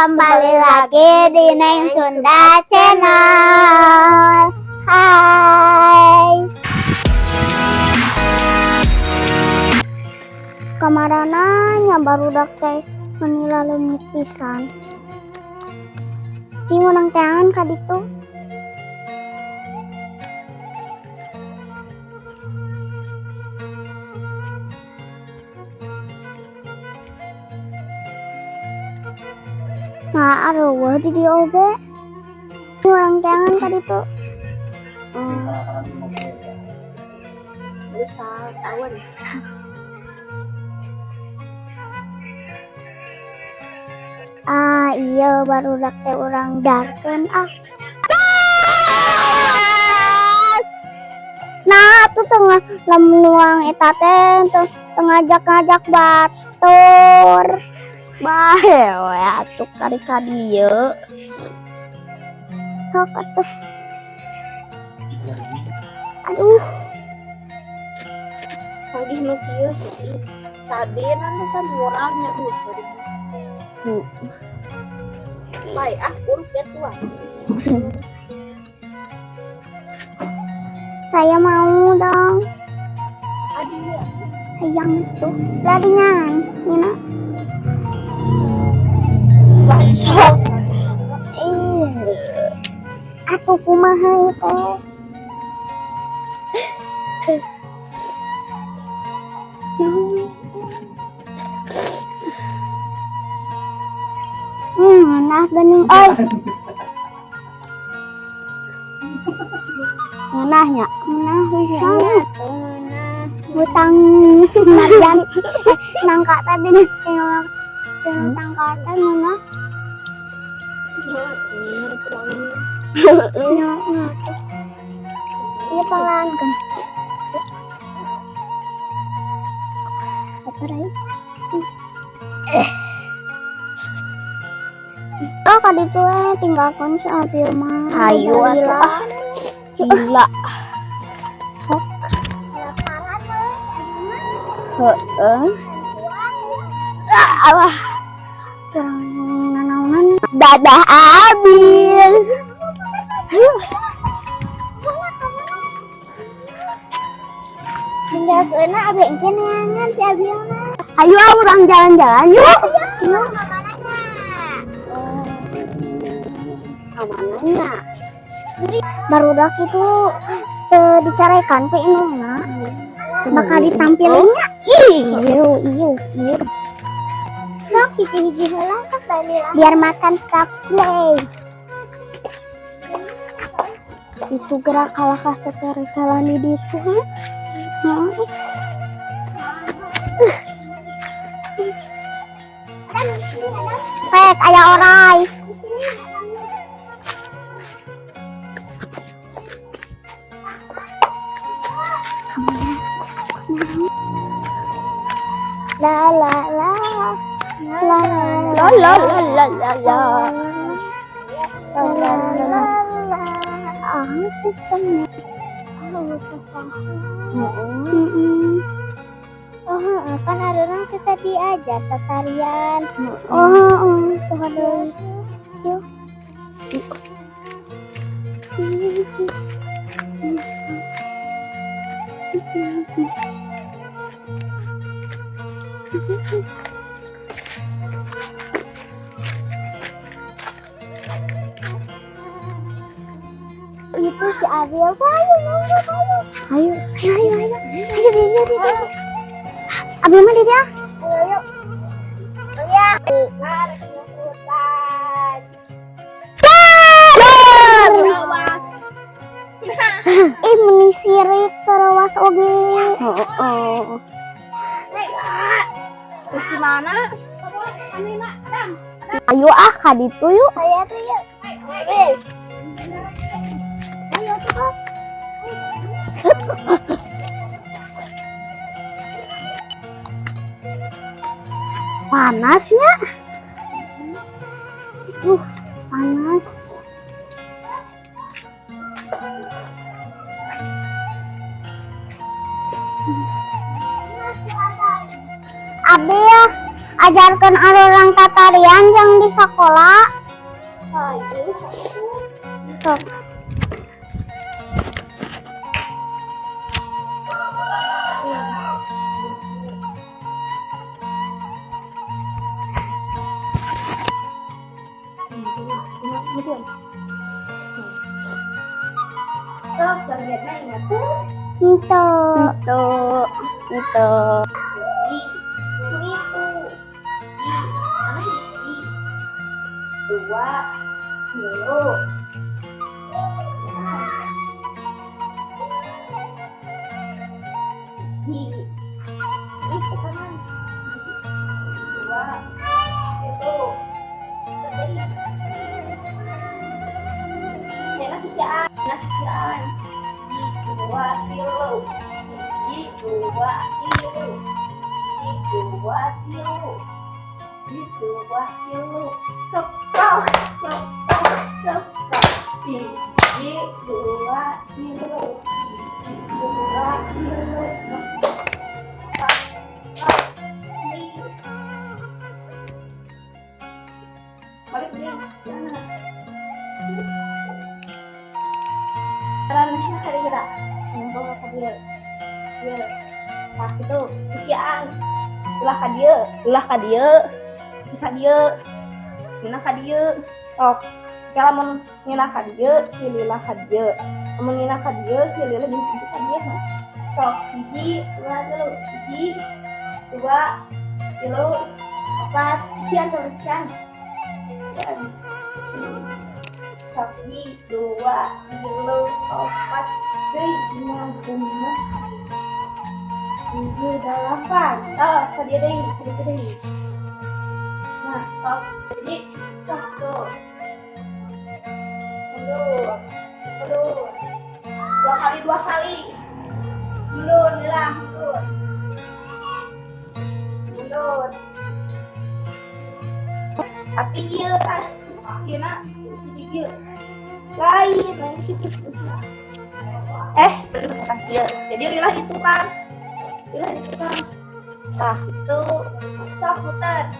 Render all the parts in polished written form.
kembali lagi di Neng Sunda Channel. Hai. Kamarana baru teh menila leumit pisan. Cing urang teangan ka ditu. Nah, aduh, di dia oge. Urang teangan ka ditu. Berusaha tahun. Iya baru teh urang darkeun Nah, tuh tengah lemuang eta teh ngajak-ngajak batur. Bae we atuh ka dieu. Sok atuh. Aduh. Tadi nu kieu sih. Tadi nanti kan murahnya baik urut ya tuan. Saya mau dong. Aduh. Yang itu laringan, Nina. Bangsat. Aku kumaha ieu teh. Nah geuning oi. Ngeunahnya, ngeunah pisan. Hutang marjan nangka tadi tinggal tangka teh ngeunah. Iya pelan kan. Apa rai? Oh kali itu tinggalkan si Abil mah. Ayo atuh. Gila. Heeh. Allah. Nanaonan Dadah Abil. tinggal kena abe engke neangan si Abil mah. Ayo urang jalan-jalan yuk. Yuk Amananya. barudak itu dicarekan ke indungna bakal ditampilinnya iyo sok hiji-hiji heula sok biar makan kapsley itu gerak kalah teterekalan di ditu Pek aya orai la la la la La la la la la la. Kan ada orang kita diajar tarian. Oh, tuh ada yuk. Itu si Abil, ayo, Abil mah di dia. Ayo. Ya. Menisirik terawas oge. Terus di mana? Ayo ka ditu yuk. Ayo tuh yuk. Ayo tuh. Panasnya. Panas. Abil, ajarkan orang tatarian yang di sekolah. Ayo. Sok. Sok, bagiannya ingat tuh. Itu. I. Itu. I. Mana I? 2. Dulu. I. Itu kanan. 2. Itu. Nakikiyaan. Dua kilo. Dua kilo. Dua kilo. Dua kilo. Stop. Biji 2 kilo. Biji 2 kilo. Balik dia. Jangan. Caranya kali gerak. Bawa ke dia. Dia. Nah, itu usiaan. Ulah ka dia. Jika dia. Nina ka dia. Sok. Kalau mau nina ka dia, sililah ka dia. Mau nina ka dia, sililah jeung sisi ka dia. Sok. Biji, 2 kilo. Biji, 2 kilo. 4. Sekian sama sekian. Biji 2 kilo. 4. 5, 6. 7, 8. Tos, ka dia deh. Nah, tos. Jadi, tos tuh. Belum. 2 kali. Belum, hilang. Belum. Tapi iya, nak. Iya. Lain gitu susah. Jadi lilah itu kan. Nah, itu sok putar.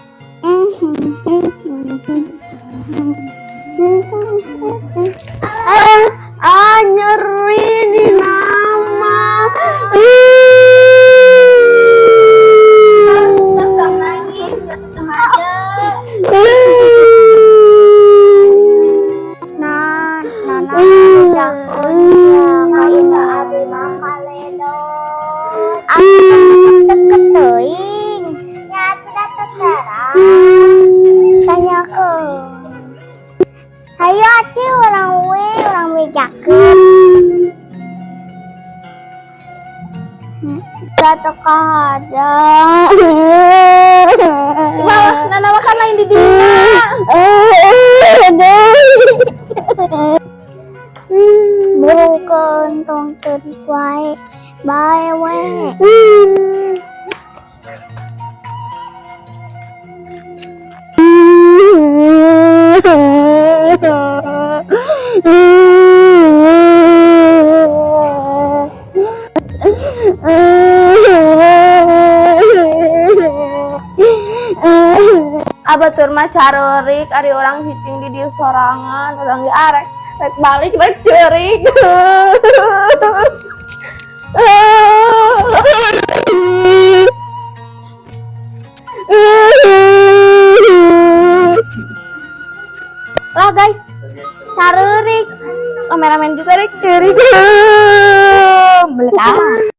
Nyeri di mama. Terus nangis, sengaja. Hayo aci orang bejakeun. Jatuh ka aja. Nana makan lain di dina. Bukan tong teurik wae. Bae we. Abatur mah carerik ari orang hiting di dieu sorangan, orang ge arek rek balik rek ceurik. Lah guys, carerik. Kameramen juga rek ceurik. Belet amat.